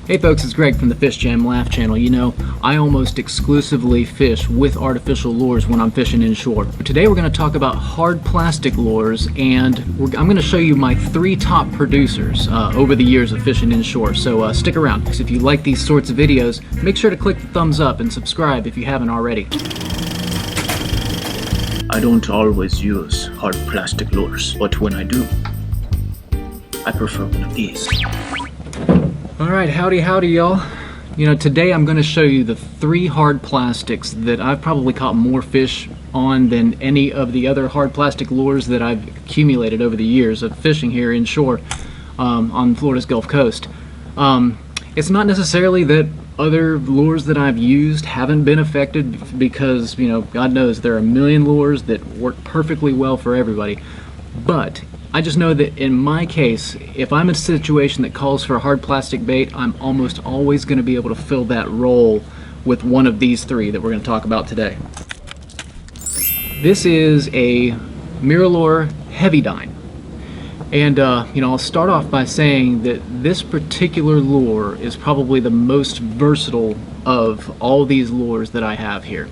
Hey folks, it's Greg from the Fish Jam Laugh channel. You know, I almost exclusively fish with artificial lures when I'm fishing inshore. Today we're going to talk about hard plastic lures, and I'm going to show you my 3 top producers over the years of fishing inshore. So stick around. If you like these sorts of videos, make sure to click the thumbs up and subscribe if you haven't already. I don't always use hard plastic lures, but when I do, I prefer one of these. Alright, howdy y'all. You know, today I'm going to show you the 3 hard plastics that I've probably caught more fish on than any of the other hard plastic lures that I've accumulated over the years of fishing here inshore on Florida's Gulf Coast. It's not necessarily that other lures that I've used haven't been affected, because, you know, God knows there are a million lures that work perfectly well for everybody. But I just know that in my case, if I'm in a situation that calls for a hard plastic bait, I'm almost always going to be able to fill that role with one of these 3 that we're going to talk about today. This is a Mirrolure Heavy-Dine. And, you know, I'll start off by saying that this particular lure is probably the most versatile of all these lures that I have here.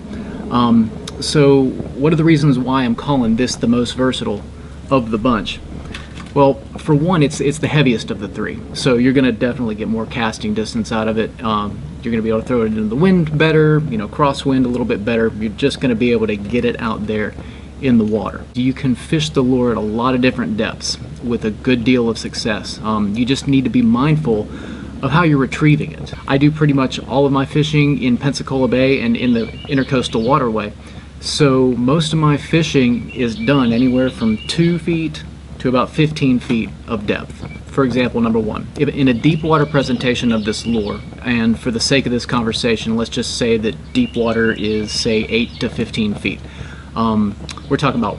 So what are the reasons why I'm calling this the most versatile of the bunch? Well, for one, it's the heaviest of the 3, so you're going to definitely get more casting distance out of it. You're going to be able to throw it into the wind better, you know, crosswind a little bit better. You're just going to be able to get it out there in the water. You can fish the lure at a lot of different depths with a good deal of success. You just need to be mindful of how you're retrieving it. I do pretty much all of my fishing in Pensacola Bay and in the intercoastal waterway, so most of my fishing is done anywhere from 2 feet to about 15 feet of depth. For example, number 1, in a deep water presentation of this lure, and for the sake of this conversation, let's just say that deep water is, say, 8 to 15 feet. We're talking about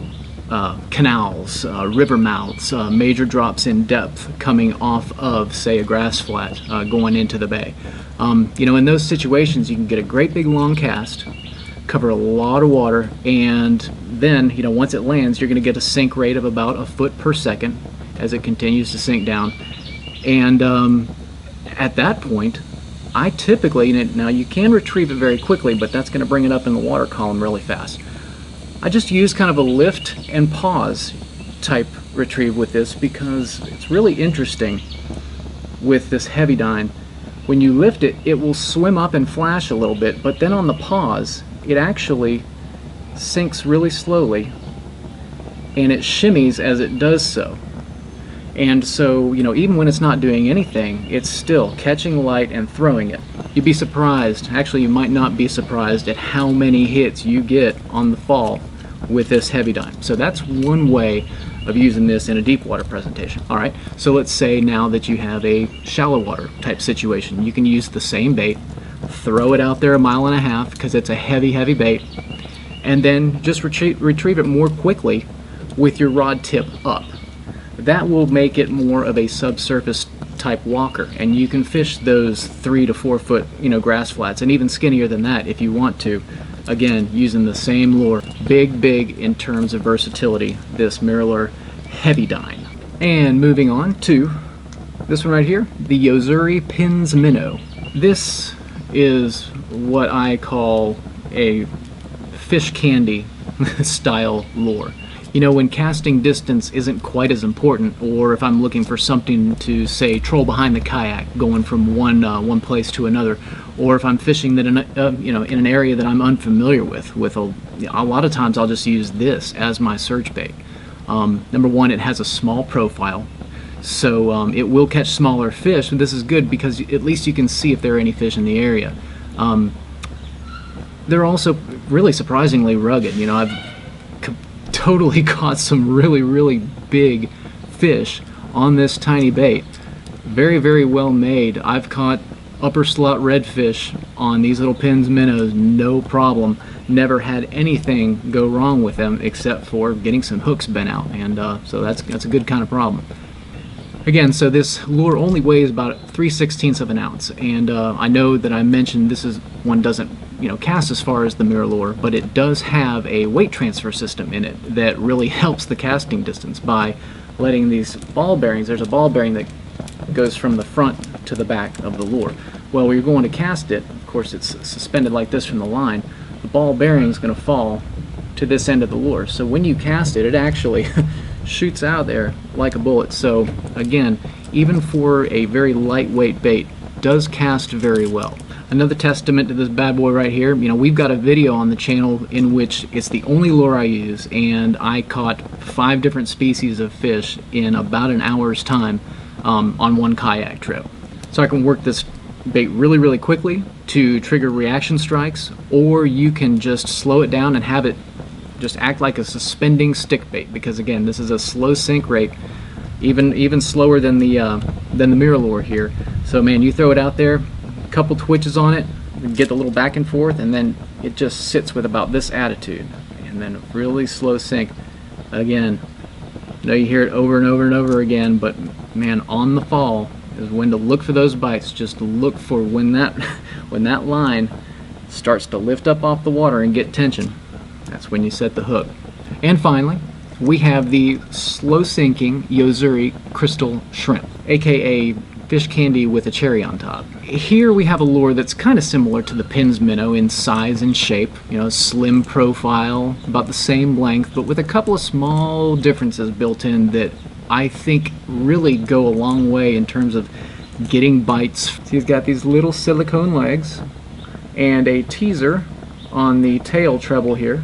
canals, river mouths, major drops in depth coming off of, say, a grass flat going into the bay. You know, in those situations, you can get a great big long cast, cover a lot of water, and then, you know, once it lands, you're going to get a sink rate of about a foot per second as it continues to sink down. And at that point, I typically, now you can retrieve it very quickly, but that's going to bring it up in the water column really fast. I just use kind of a lift and pause type retrieve with this, because it's really interesting with this Heavy-Dine. When you lift it, it will swim up and flash a little bit, but then on the pause, it actually sinks really slowly, and it shimmies as it does so. And so, you know, even when it's not doing anything, it's still catching light and throwing it. You'd be surprised, actually you might not be surprised, at how many hits you get on the fall with this Heavy-Dine. So that's one way of using this in a deep water presentation. Alright, so let's say now that you have a shallow water type situation. You can use the same bait, throw it out there 1.5 miles because it's a heavy bait, and then just retrieve it more quickly with your rod tip up. That will make it more of a subsurface type walker, and you can fish those 3 to 4 foot, you know, grass flats, and even skinnier than that if you want to. Again, using the same lure. Big in terms of versatility, this Mirrolure Heavy-Dine. And moving on to this one right here, the Yo-Zuri Pins Minnow. This is what I call a fish candy style lure. You know, when casting distance isn't quite as important, or if I'm looking for something to, say, troll behind the kayak going from one place to another, or if I'm fishing that you know, in an area that I'm unfamiliar with a lot of times I'll just use this as my search bait. Number 1, it has a small profile, so it will catch smaller fish, and this is good because at least you can see if there are any fish in the area. They're also really surprisingly rugged. You know, I've totally caught some really big fish on this tiny bait. Very well made. I've caught upper slot redfish on these little Pins minnows, no problem. Never had anything go wrong with them except for getting some hooks bent out, and so that's a good kind of problem. Again, so this lure only weighs about 3/16 of an ounce, and I know that I mentioned one doesn't, you know, cast as far as the Mirrolure, but it does have a weight transfer system in it that really helps the casting distance by letting these ball bearings, there's a ball bearing that goes from the front to the back of the lure. Well, when you're going to cast it, of course it's suspended like this from the line, the ball bearing is going to fall to this end of the lure. So when you cast it, it actually shoots out there like a bullet. So again, even for a very lightweight bait, does cast very well. Another testament to this bad boy right here, you know, we've got a video on the channel in which it's the only lure I use, and I caught 5 different species of fish in about an hour's time on one kayak trip. So I can work this bait really, really quickly to trigger reaction strikes, or you can just slow it down and have it just act like a suspending stick bait, because again, this is a slow sink rate, even slower than the Mirrolure here. So man, you throw it out there, couple twitches on it, get a little back and forth, and then it just sits with about this attitude, and then really slow sink. Again, I know you hear it over and over and over again, but man, on the fall is when to look for those bites. Just look for when that line starts to lift up off the water and get tension. That's when you set the hook. And finally, we have the slow sinking Yo-Zuri Crystal Shrimp, aka fish candy with a cherry on top. Here we have a lure that's kind of similar to the Pins Minnow in size and shape, you know, slim profile, about the same length, but with a couple of small differences built in that I think really go a long way in terms of getting bites. So he's got these little silicone legs and a teaser on the tail treble here.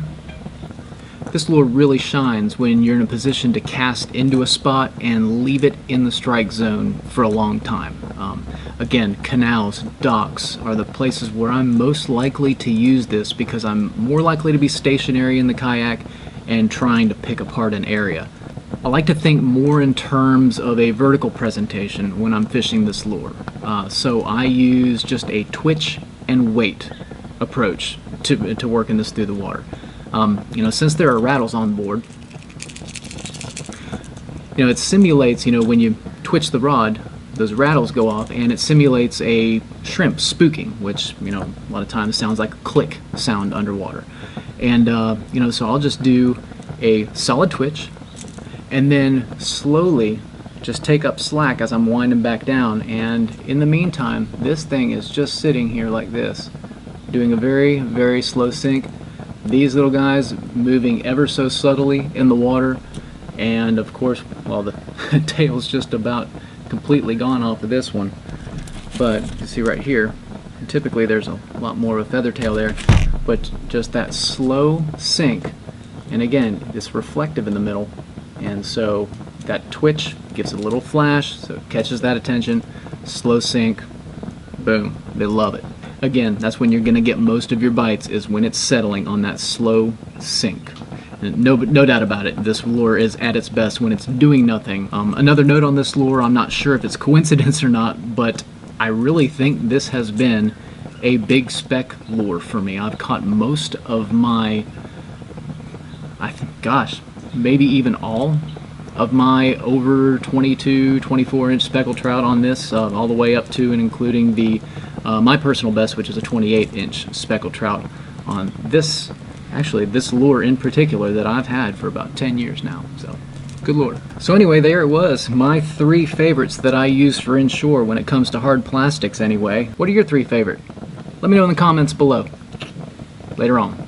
This lure really shines when you're in a position to cast into a spot and leave it in the strike zone for a long time. Again, canals, docks are the places where I'm most likely to use this, because I'm more likely to be stationary in the kayak and trying to pick apart an area. I like to think more in terms of a vertical presentation when I'm fishing this lure. So I use just a twitch and wait approach to working this through the water. You know, since there are rattles on board, you know, it simulates, you know, when you twitch the rod, those rattles go off, and it simulates a shrimp spooking, which, you know, a lot of times sounds like a click sound underwater. And, you know, so I'll just do a solid twitch, and then slowly just take up slack as I'm winding back down. And in the meantime, this thing is just sitting here like this, doing a very, very slow sink. These little guys moving ever so subtly in the water, and of course, well, the tail's just about completely gone off of this one, but you see right here, typically there's a lot more of a feather tail there, but just that slow sink, and again, it's reflective in the middle, and so that twitch gives a little flash, so it catches that attention, slow sink, boom, they love it. Again, that's when you're going to get most of your bites, is when it's settling on that slow sink. And no doubt about it, this lure is at its best when it's doing nothing. Another note on this lure, I'm not sure if it's coincidence or not, but I really think this has been a big spec lure for me. I've caught most of my, gosh, maybe even all of my over 22, 24-inch speckled trout on this, all the way up to and including the my personal best, which is a 28-inch speckled trout on this, actually this lure in particular that I've had for about 10 years now. So good lure. So anyway, there it was, my 3 favorites that I use for inshore when it comes to hard plastics anyway. What are your 3 favorite? Let me know in the comments below. Later on.